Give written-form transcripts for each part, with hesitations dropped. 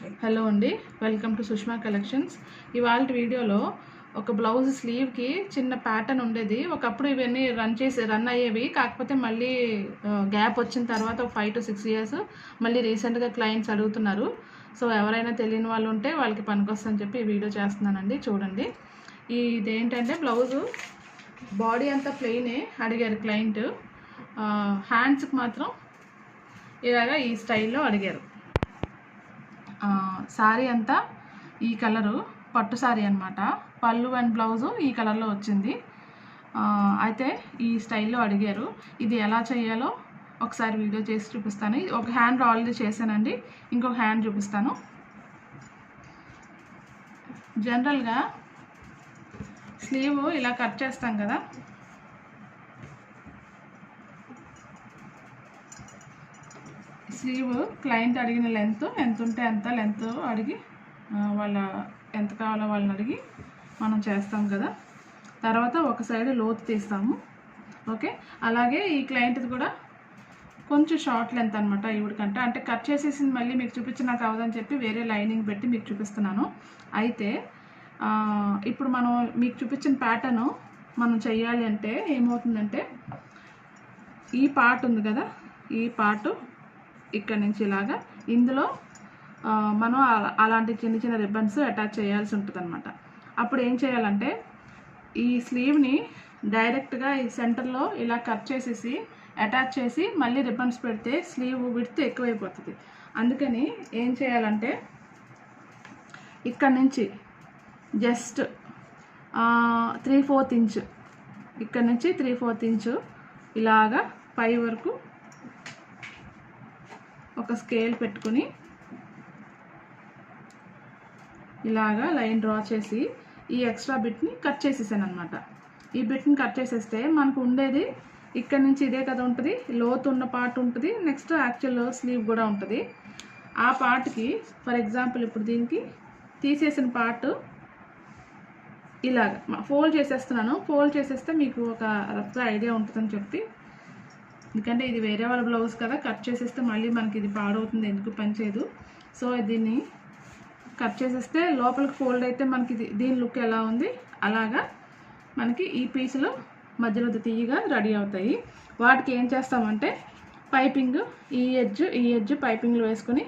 Hello అండి, welcome to Sushma collections. ఇవాళ వీడియోలో ఒక బ్లౌజ్ స్లీవ్కి చిన్న ప్యాటర్న్ ఉండేది. ఒకప్పుడు ఇవన్నీ రన్ అయ్యేవి. కాకపోతే మళ్ళీ గ్యాప్ వచ్చిన తర్వాత ఒక 5 to 6 years మళ్ళీ రీసెంట్గా క్లయింట్స్ అడుగుతున్నారు. సో ఎవరైనా తెలియని వాళ్ళు ఉంటే వాళ్ళకి పనికొస్తుందని చెప్పి ఈ వీడియో చేస్తున్నానండి. చూడండి, ఇదేంటంటే బ్లౌజు బాడీ అంతా ప్లెయినే అడిగారు క్లయింట్. హ్యాండ్స్కి మాత్రం ఇలాగా ఈ స్టైల్లో అడిగారు. శారీ అంతా ఈ కలరు పట్టు శారీ అనమాట. పళ్ళు అండ్ బ్లౌజు ఈ కలర్లో వచ్చింది. అయితే ఈ స్టైల్లో అడిగారు. ఇది ఎలా చేయాలో ఒకసారి వీడియో చేసి చూపిస్తాను. ఒక హ్యాండ్ ఆల్రెడీ చేశానండి, ఇంకొక హ్యాండ్ చూపిస్తాను. జనరల్గా స్లీవ్ ఇలా కట్ చేస్తాం కదా, స్లీవ్ క్లయింట్ అడిగిన లెంత్ ఎంత ఉంటే అంత లెంత్ అడిగి వాళ్ళ ఎంత కావాలో వాళ్ళని అడిగి మనం చేస్తాం కదా. తర్వాత ఒక సైడ్ లోతు తీస్తాము. ఓకే, అలాగే ఈ క్లయింట్ది కూడా కొంచెం షార్ట్ లెంత్ అనమాట. ఈవిడికంటే అంటే కట్ చేసేసింది మళ్ళీ మీకు చూపించి నాకు అవదని చెప్పి వేరే లైనింగ్ పెట్టి మీకు చూపిస్తున్నాను. అయితే ఇప్పుడు మనం మీకు చూపించిన ప్యాటర్ను మనం చెయ్యాలి అంటే ఏమవుతుందంటే, ఈ పార్ట్ ఉంది కదా, ఈ పార్ట్ ఇక్కడ నుంచి ఇలాగా ఇందులో మనం అలాంటి చిన్న చిన్న రిబ్బన్స్ అటాచ్ చేయాల్సి ఉంటుంది అనమాట. అప్పుడు ఏం చేయాలంటే ఈ స్లీవ్ని డైరెక్ట్గా ఈ సెంటర్లో ఇలా కట్ చేసేసి అటాచ్ చేసి మళ్ళీ రిబ్బన్స్ పెడితే స్లీవ్ విడ్త్ ఎక్కువైపోతుంది. అందుకని ఏం చేయాలంటే ఇక్కడ నుంచి జస్ట్ 3/4 ఇంచ్, ఇక్కడ నుంచి 3/4 ఇంచు ఇలాగా పై వరకు ఒక స్కేల్ పెట్టుకుని ఇలాగా లైన్ డ్రా చేసి ఈ ఎక్స్ట్రా బిట్ని కట్ చేసేసాను అనమాట. ఈ బిట్ని కట్ చేసేస్తే మనకు ఉండేది ఇక్కడ నుంచి ఇదే కదా ఉంటుంది, లోతు ఉన్న పార్ట్ ఉంటుంది, నెక్స్ట్ యాక్చువల్ స్లీవ్ కూడా ఉంటుంది. ఆ పార్ట్కి ఫర్ ఎగ్జాంపుల్ ఇప్పుడు దీనికి తీసేసిన పార్ట్ ఇలాగ ఫోల్డ్ చేసేస్తున్నాను. ఫోల్డ్ చేసేస్తే మీకు ఒక రఫ్గా ఐడియా ఉంటుందని చెప్పి, ఎందుకంటే ఇది వేరే వాళ్ళ బ్లౌజ్ కదా, కట్ చేసేస్తే మళ్ళీ మనకి ఇది పాడవుతుంది, ఎందుకు పనిచేయదు. సో దీన్ని కట్ చేసేస్తే లోపలికి ఫోల్డ్ అయితే మనకి దీని లుక్ ఎలా ఉంది అలాగా మనకి ఈ పీసులు మధ్యలో తీయగా రెడీ అవుతాయి. వాటికి ఏం చేస్తామంటే పైపింగ్ ఈ ఎడ్జ్ పైపింగ్లు వేసుకొని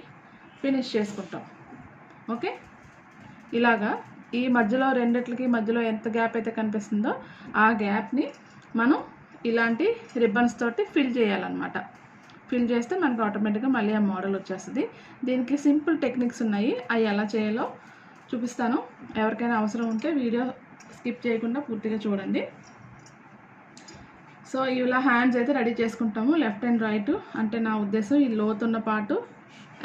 ఫినిష్ చేసుకుంటాం. ఓకే, ఇలాగా ఈ మధ్యలో రెండిట్లకి మధ్యలో ఎంత గ్యాప్ అయితే కనిపిస్తుందో ఆ గ్యాప్ని మనం ఇలాంటి రిబ్బన్స్ తోటి ఫిల్ చేయాలన్నమాట. ఫిల్ చేస్తే మనకు ఆటోమేటిక్గా మళ్ళీ ఆ మోడల్ వచ్చేస్తుంది. దీనికి సింపుల్ టెక్నిక్స్ ఉన్నాయి, అవి ఎలా చేయాలో చూపిస్తాను. ఎవరికైనా అవసరం ఉంటే వీడియో స్కిప్ చేయకుండా పూర్తిగా చూడండి. సో ఇలా హ్యాండ్స్ అయితే రెడీ చేసుకుంటాము, లెఫ్ట్ అండ్ రైట్. అంటే నా ఉద్దేశం ఈ లోతున్న పార్టు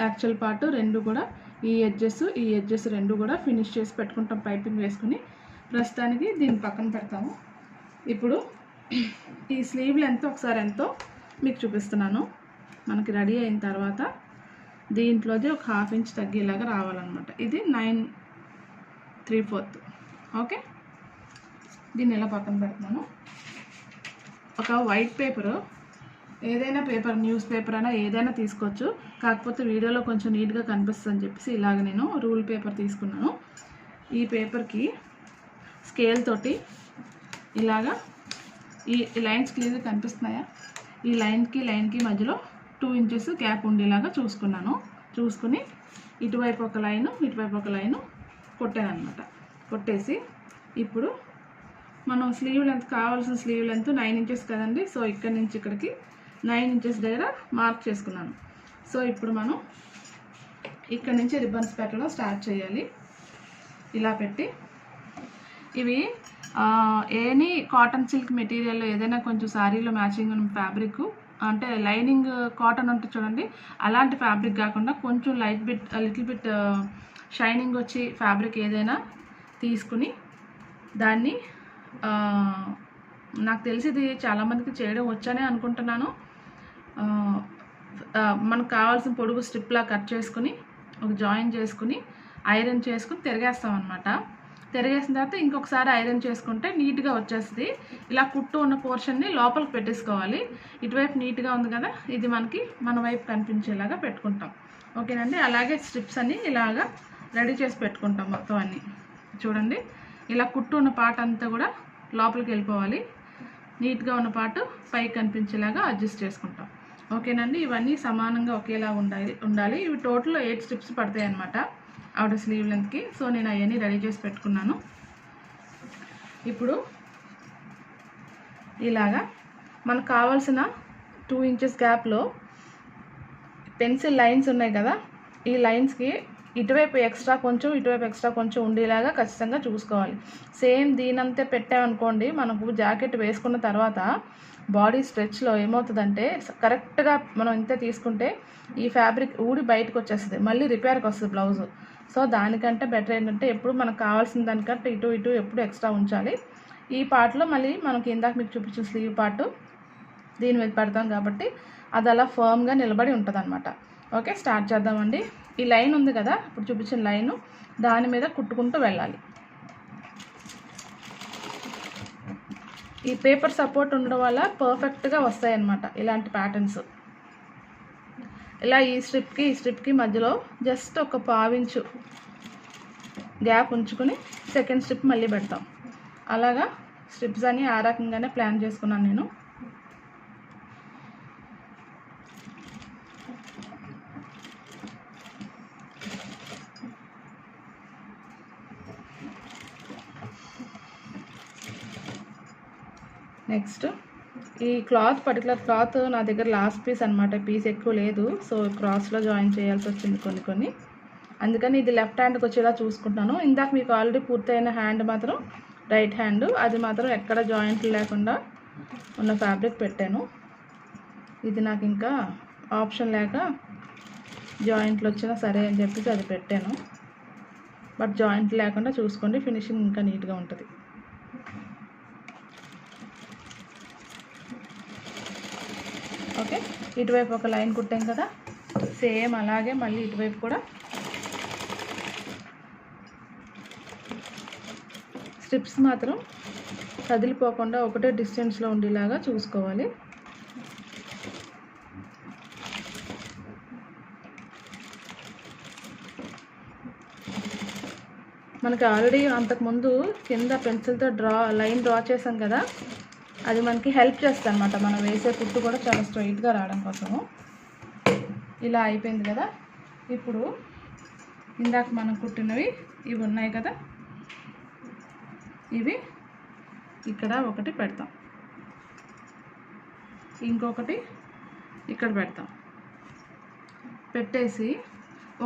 యాక్చువల్ పార్టు రెండు కూడా ఈ ఎడ్జెస్ రెండు కూడా ఫినిష్ చేసి పెట్టుకుంటాం పైపింగ్ వేసుకుని. ప్రస్తుతానికి దీన్ని పక్కన పెడతాము. ఇప్పుడు ఈ స్లీవ్ లెంత్ ఒకసారి ఎంతో మీకు చూపిస్తున్నాను. మనకి రెడీ అయిన తర్వాత దీంట్లోది ఒక 1/2 ఇంచ్ తగ్గేలాగా రావాలన్నమాట. ఇది 9 3/4. ఓకే, దీన్ని ఇలా పక్కన పెడుతున్నాను. ఒక వైట్ పేపరు, ఏదైనా పేపర్, న్యూస్ పేపర్ అయినా ఏదైనా తీసుకోవచ్చు. కాకపోతే వీడియోలో కొంచెం నీట్గా కనిపిస్తుంది అని చెప్పేసి ఇలాగ నేను రూల్ పేపర్ తీసుకున్నాను. ఈ పేపర్కి స్కేల్ తోటి ఇలాగా ఈ లైన్స్ క్లియర్గా కనిపిస్తున్నాయా, ఈ లైన్కి మధ్యలో 2 ఇంచెస్ గ్యాప్ ఉండేలాగా చూసుకుని ఇటువైపు ఒక లైను ఇటువైపు ఒక లైను కొట్టాను అనమాట. కొట్టేసి ఇప్పుడు మనం స్లీవ్ లెంత్ కావాల్సిన స్లీవ్ లెంత్ 9 ఇంచెస్ కదండి. సో ఇక్కడ నుంచి ఇక్కడికి 9 ఇంచెస్ దగ్గర మార్క్ చేసుకున్నాను. సో ఇప్పుడు మనం ఇక్కడ నుంచి రిబ్బన్స్ పెట్టడం స్టార్ట్ చేయాలి. ఇలా పెట్టి ఇవి ఎనీ కాటన్ సిల్క్ మెటీరియల్ ఏదైనా కొంచెం శారీలో మ్యాచింగ్ ఉన్న ఫ్యాబ్రిక్, అంటే లైనింగ్ కాటన్ ఉంటుంది చూడండి, అలాంటి ఫ్యాబ్రిక్ కాకుండా కొంచెం లిటిల్ బిట్ షైనింగ్ వచ్చి ఫ్యాబ్రిక్ ఏదైనా తీసుకుని దాన్ని నాకు తెలిసి ఇది చాలామందికి చేయడం వచ్చనే అనుకుంటున్నాను. మనకు కావాల్సిన పొడుగు స్ట్రిప్లా కట్ చేసుకుని ఒక జాయిన్ చేసుకుని ఐరన్ చేసుకుని తిరిగేస్తాం అనమాట. తిరిగేసిన తర్వాత ఇంకొకసారి ఐరన్ చేసుకుంటే నీట్గా వచ్చేస్తుంది. ఇలా కుట్టు ఉన్న పోర్షన్ని లోపలికి పెట్టేసుకోవాలి. ఇటువైపు నీట్గా ఉంది కదా, ఇది మనకి మన వైపు కనిపించేలాగా పెట్టుకుంటాం. ఓకేనండి. అలాగే స్ట్రిప్స్ అన్ని ఇలాగా రెడీ చేసి పెట్టుకుంటాం మొత్తం అన్నీ. చూడండి, ఇలా కుట్టు ఉన్న పార్ట్ అంతా కూడా లోపలికి వెళ్ళిపోవాలి. నీట్గా ఉన్న పార్ట్ పైకి కనిపించేలాగా అడ్జస్ట్ చేసుకుంటాం. ఓకేనండి. ఇవన్నీ సమానంగా ఒకేలా ఉండాలి. ఇవి టోటల్ 8 స్ట్రిప్స్ పడతాయి అన్నమాట అవుటర్ స్లీవ్ లెంత్కి. సో నేను అవన్నీ రెడీ చేసి పెట్టుకున్నాను. ఇప్పుడు ఇలాగా మనకు కావాల్సిన 2 ఇంచెస్ గ్యాప్లో పెన్సిల్ లైన్స్ ఉన్నాయి కదా, ఈ లైన్స్కి ఇటువైపు ఎక్స్ట్రా కొంచెం ఇటువైపు ఎక్స్ట్రా కొంచెం ఉండేలాగా ఖచ్చితంగా చూసుకోవాలి. సేమ్ దీనంతే పెట్టామనుకోండి, మనకు జాకెట్ వేసుకున్న తర్వాత బాడీ స్ట్రెచ్లో ఏమవుతుందంటే కరెక్ట్గా మనం ఇంతే తీసుకుంటే ఈ ఫ్యాబ్రిక్ ఊడి బయటకు వచ్చేస్తుంది, మళ్ళీ రిపేర్కి వస్తుంది బ్లౌజు. సో దానికంటే బెటర్ ఏంటంటే ఎప్పుడు మనకు కావాల్సిన దానికంటే ఇటు ఎప్పుడు ఎక్స్ట్రా ఉంచాలి. ఈ పార్ట్లో మళ్ళీ మనకి ఇందాక మీకు చూపించిన స్లీవ్ పార్టు దీని మీద పెడతాం కాబట్టి అది అలా ఫర్మ్గా నిలబడి ఉంటుంది అనమాట. ఓకే, స్టార్ట్ చేద్దామండి. ఈ లైన్ ఉంది కదా, ఇప్పుడు చూపించిన లైను, దాని మీద కుట్టుకుంటూ వెళ్ళాలి. ఈ పేపర్ సపోర్ట్ ఉండడం వల్ల పర్ఫెక్ట్గా వస్తాయి అన్నమాట ఇలాంటి ప్యాటర్న్స్. ఇలా ఈ స్ట్రిప్కి మధ్యలో జస్ట్ ఒక 1/4 ఇంచు గ్యాప్ ఉంచుకొని సెకండ్ స్ట్రిప్ మళ్ళీ పెడతాం. అలాగా స్ట్రిప్స్ అని ఆ రకంగానే ప్లాన్ చేసుకున్నాను నేను. నెక్స్ట్ ఈ పర్టికులర్ క్లాత్ నా దగ్గర లాస్ట్ పీస్ అనమాట, పీస్ ఎక్కువ లేదు. సో క్రాస్లో జాయిన్ చేయాల్సి వచ్చింది కొన్ని. అందుకని ఇది లెఫ్ట్ హ్యాండ్కి వచ్చేలా చూసుకుంటున్నాను. ఇందాక మీకు ఆల్రెడీ పూర్తయిన హ్యాండ్ మాత్రం రైట్ హ్యాండ్, అది మాత్రం ఎక్కడ జాయింట్లు లేకుండా ఉన్న ఫ్యాబ్రిక్ పెట్టాను. ఇది నాకు ఇంకా ఆప్షన్ లేక జాయింట్లు వచ్చినా సరే అని చెప్పేసి అది పెట్టాను. బట్ జాయింట్ లేకుండా చూసుకోండి, ఫినిషింగ్ ఇంకా నీట్గా ఉంటుంది. ఓకే, ఇటువైపు ఒక లైన్ కుట్టాం కదా, సేమ్ అలాగే మళ్ళీ ఇటువైపు కూడా స్ట్రిప్స్ మాత్రం కదిలిపోకుండా ఒకటే డిస్టెన్స్లో ఉండేలాగా చూసుకోవాలి. మనకి ఆల్రెడీ అంతకుముందు కింద పెన్సిల్తో లైన్ డ్రా చేసాం కదా, అది మనకి హెల్ప్ చేస్తుంది అనమాట. మనం వేసే కుట్టు కూడా చాలా స్ట్రైట్గా రావడం కోసము. ఇలా అయిపోయింది కదా. ఇప్పుడు ఇందాక మనం కుట్టినవి ఇవి ఉన్నాయి కదా, ఇవి ఇక్కడ ఒకటి పెడతాం, ఇంకొకటి ఇక్కడ పెడతాం. పెట్టేసి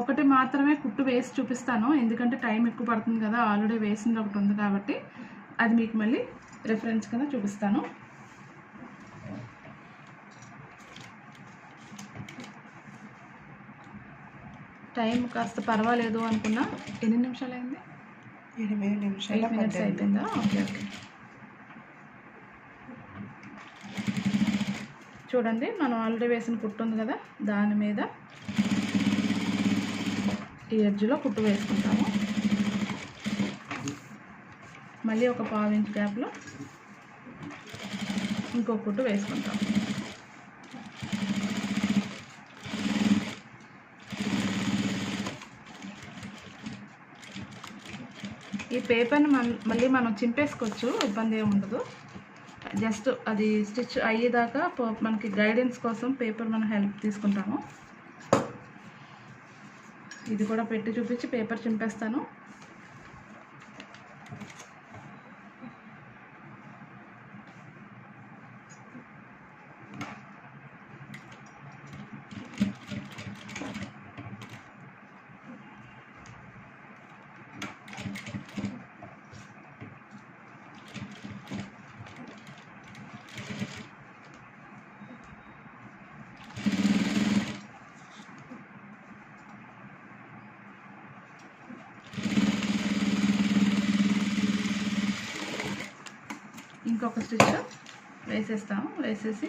ఒకటి మాత్రమే కుట్టు వేసి చూపిస్తాను, ఎందుకంటే టైం ఎక్కువ పడుతుంది కదా, ఆల్రెడీ వేసింది ఒకటి ఉంది కాబట్టి అది మీకు మళ్ళీ రిఫరెన్స్ కింద చూపిస్తాను. టైం కాస్త పర్వాలేదు అనుకున్నా. ఎన్ని నిమిషాలు అయింది? 8 మినిట్స్ అయిపోయిందా? ఓకే. చూడండి, మనం ఆల్రెడీ వేసిన కుట్టు ఉంది కదా, దాని మీద ఈ ఎడ్జ్లో కుట్టు వేసుకుంటాము. మళ్ళీ ఒక 1/4 ఇంచ్ గ్యాప్లో ఇంకో కుట్టు వేసుకుంటాం. ఈ పేపర్ని మళ్ళీ మనం చింపేసుకోవచ్చు, ఇబ్బంది ఏమి ఉండదు. జస్ట్ అది స్టిచ్ అయ్యేదాకా మనకి గైడెన్స్ కోసం పేపర్ మనం హెల్ప్ తీసుకుంటాము. ఇది కూడా పెట్టి చూపించి పేపర్ చింపేస్తాను. ఇంకొక స్టిచ్ వేసేస్తాము. వేసేసి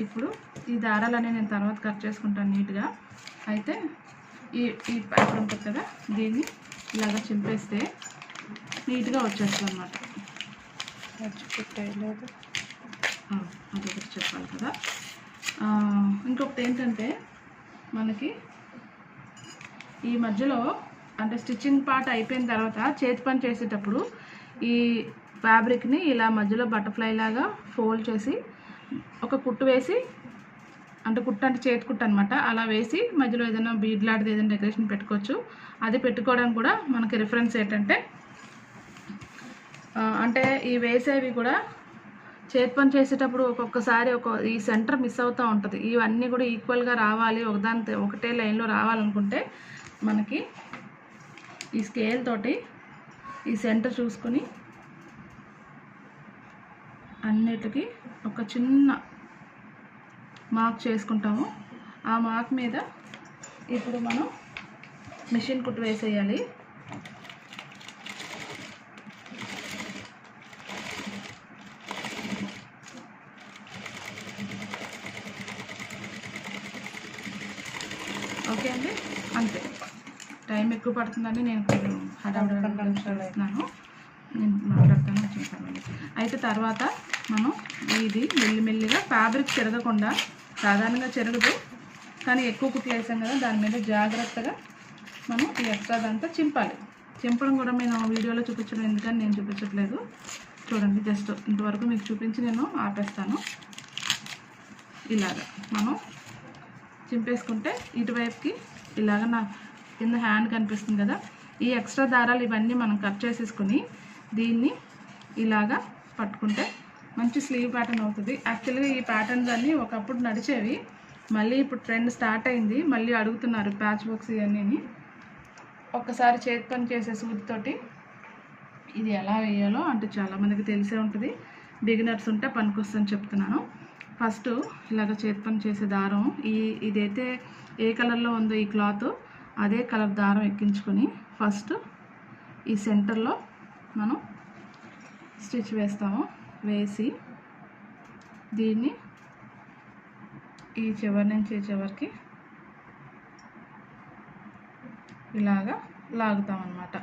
ఇప్పుడు ఈ దారాలనే నేను తర్వాత కట్ చేసుకుంటాను నీట్గా. అయితే ఈ పేపర్ ఉంటుంది కదా, దీన్ని ఇలాగ చింపేస్తే నీట్గా వచ్చేస్తుంది అన్నమాట. మర్చిపోలేదు, అదొకటి చెప్పాలి కదా. ఇంకొకటి ఏంటంటే మనకి ఈ మధ్యలో అంటే స్టిచ్చింగ్ పార్ట్ అయిపోయిన తర్వాత చేతి పని చేసేటప్పుడు ఈ ఫ్యాబ్రిక్ని ఇలా మధ్యలో బటర్ఫ్లై లాగా ఫోల్డ్ చేసి ఒక కుట్టు వేసి, అంటే కుట్టు అంటే చేతి కుట్టు అనమాట, అలా వేసి మధ్యలో ఏదైనా బీడ్ లాంటిది ఏదైనా డెకరేషన్ పెట్టుకోవచ్చు. అది పెట్టుకోవడానికి కూడా మనకి రిఫరెన్స్ ఏంటంటే అంటే ఈ వేసేవి కూడా చేతి పని చేసేటప్పుడు ఒక్కొక్కసారి ఈ సెంటర్ మిస్ అవుతూ ఉంటుంది. ఇవన్నీ కూడా ఈక్వల్గా రావాలి, ఒకటే లైన్లో రావాలనుకుంటే మనకి ఈ స్కేల్ తోటి ఈ సెంటర్ చూసుకొని అన్నిటికీ ఒక చిన్న మార్క్ చేసుకుంటాము. ఆ మార్క్ మీద ఇప్పుడు మనం మిషన్ కుట్టు వేసేయాలి. ఓకే అండి, అంతే. టైం ఎక్కువ పడుతుందని నేను కొంచెం హడావుడిస్తున్నాను, నేను మాట్లాడతాను చూస్తాను. అయితే తర్వాత మనం ఇది మెల్లిమెల్లిగా ఫ్యాబ్రిక్ చెరగకుండా, సాధారణంగా చెరగదు కానీ ఎక్కువ కుట్లు వేసాం కదా, దాని మీద జాగ్రత్తగా మనం ఈ ఎక్స్ట్రాదంతా చింపాలి. చింపడం కూడా నేను వీడియోలో చూపించడం ఎందుకని నేను చూపించట్లేదు. చూడండి, జస్ట్ ఇంతవరకు మీకు చూపించి నేను ఆపేస్తాను. ఇలాగా మనం చింపేసుకుంటే ఇటువైపుకి ఇలాగ నా కింద హ్యాండ్ కనిపిస్తుంది కదా, ఈ ఎక్స్ట్రా దారాలు ఇవన్నీ మనం కట్ చేసేసుకుని దీన్ని ఇలాగా పట్టుకుంటే మంచి స్లీవ్ ప్యాటర్న్ అవుతుంది. యాక్చువల్గా ఈ ప్యాటర్న్స్ అన్నీ ఒకప్పుడు నడిచేవి, మళ్ళీ ఇప్పుడు ట్రెండ్ స్టార్ట్ అయింది, మళ్ళీ అడుగుతున్నారు ప్యాచ్ వర్క్స్ ఇవన్నీ. ఒక్కసారి చేతి పని చేసే సూదితోటి ఇది ఎలా వేయాలో అంటే చాలామందికి తెలిసే ఉంటుంది, బిగినర్స్ ఉంటే పనికొస్తుందని చెప్తున్నాను. ఫస్ట్ ఇలాగ చేతి పని చేసే దారం ఇదైతే ఏ కలర్లో ఉందో ఈ క్లాత్ అదే కలర్ దారం ఎక్కించుకొని ఫస్ట్ ఈ సెంటర్లో మనం స్టిచ్ వేస్తాము. వేసి దీన్ని ఈ చివరి నుంచి ఈ చివరికి ఇలాగా లాగుతాం అన్నమాట.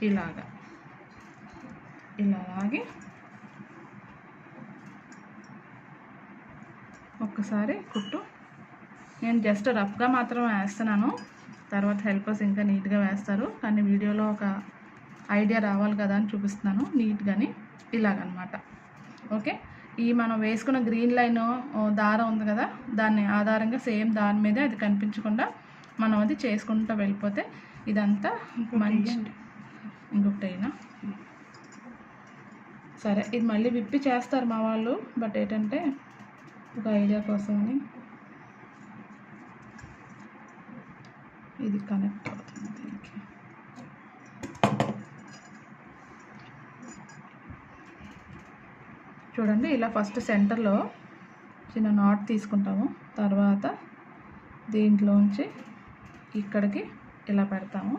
ఇలాగా ఇలా లాగి ఒక్కసారి కుట్టు, నేను జస్ట్ రఫ్గా మాత్రం వేస్తున్నాను, తర్వాత హెల్పర్స్ ఇంకా నీట్గా వేస్తారు, కానీ వీడియోలో ఒక ఐడియా రావాలి కదా అని చూపిస్తున్నాను నీట్గాని. ఇలాగనమాట. ఓకే, ఈ మనం వేసుకున్న గ్రీన్ లైన్ దారం ఉంది కదా, దాన్ని ఆధారంగా సేమ్ దాని మీదే అది కనిపించకుండా మనం అది చేసుకుంటూ వెళ్ళిపోతే ఇదంతా మంచి. ఇంకొకటి అయినా సరే, ఇది మళ్ళీ విప్పి చేస్తారు మా వాళ్ళు, బట్ ఏంటంటే ఒక ఐడియా కోసమని ఇది కనెక్ట్ అవుతుంది దీనికి. చూడండి, ఇలా ఫస్ట్ సెంటర్లో చిన్న నాట్ తీసుకుంటాము, తర్వాత దీంట్లోంచి ఇక్కడికి ఇలా పెడతాము,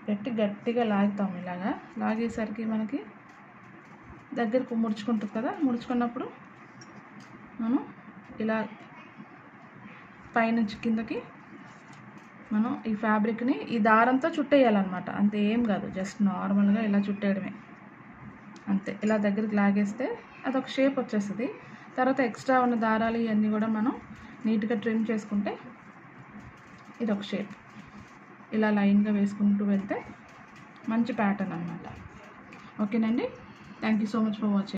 పెట్టి గట్టిగా లాగుతాము. ఇలాగా లాగేసరికి మనకి దగ్గరకు ముడుచుకుంటుంది కదా, ముడుచుకున్నప్పుడు మనం ఇలా పైనుంచి కిందకి మనం ఈ ఫ్యాబ్రిక్ని ఈ దారంతో చుట్టేయాలన్నమాట. అంతే, ఏం కాదు, జస్ట్ నార్మల్గా ఇలా చుట్టేయడమే అంతే. ఇలా దగ్గరికి లాగేస్తే అదొక షేప్ వచ్చేస్తుంది. తర్వాత ఎక్స్ట్రా ఉన్న దారాలు ఇవన్నీ కూడా మనం నీట్గా ట్రిమ్ చేసుకుంటే ఇదొక షేప్. ఇలా లైన్గా వేసుకుంటూ వెళ్తే మంచి ప్యాటర్న్ అన్నమాట. ఓకేనండి, thank you so much for watching.